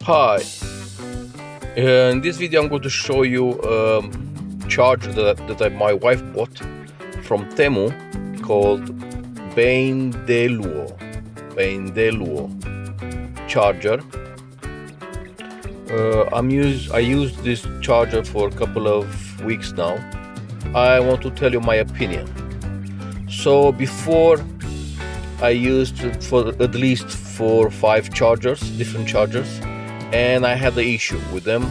Hi, in this video I'm going to show you a charger that my wife bought from Temu called Baideluo charger. I used this charger for a couple of weeks now. I want to tell you my opinion. So before I used for at least 4 or 5 chargers, different chargers, and I had the issue with them.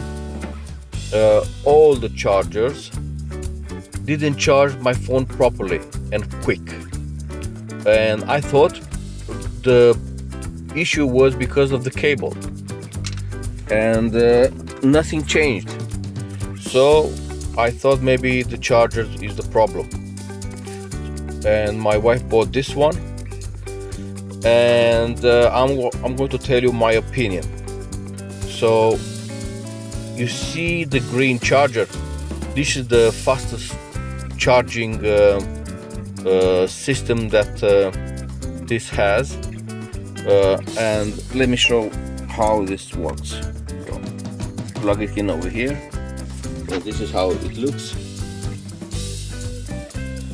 All the chargers didn't charge my phone properly and quick, and I thought the issue was because of the cable, and nothing changed. So I thought maybe the charger is the problem, and my wife bought this one, and I'm going to tell you my opinion. So you see the green charger, this is the fastest charging system that this has, and let me show how this works. So, plug it in over here, and this is how it looks.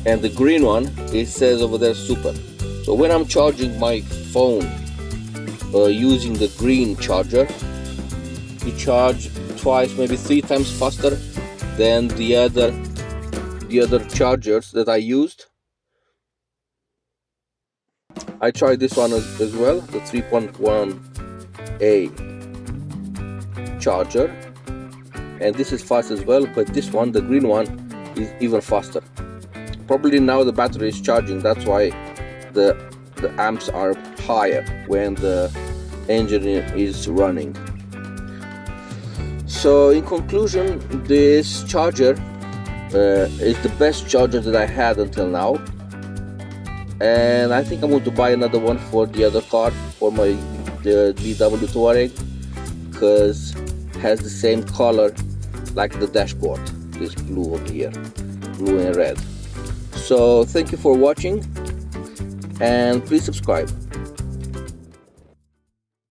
And the green one, it says over there super. So when I'm charging my phone using the green charger, you charge twice, maybe 3 times faster than the other chargers that I used. I tried this one as well, the 3.1A charger, and this is fast as well, but this one, the green one, is even faster. Probably now the battery is charging, that's why the amps are higher when the engine is running. So in conclusion, this charger is the best charger that I had until now, and I think I'm going to buy another one for the other car, for the Baideluo 12, because it has the same color like the dashboard, this blue over here, blue and red. So thank you for watching, and please subscribe.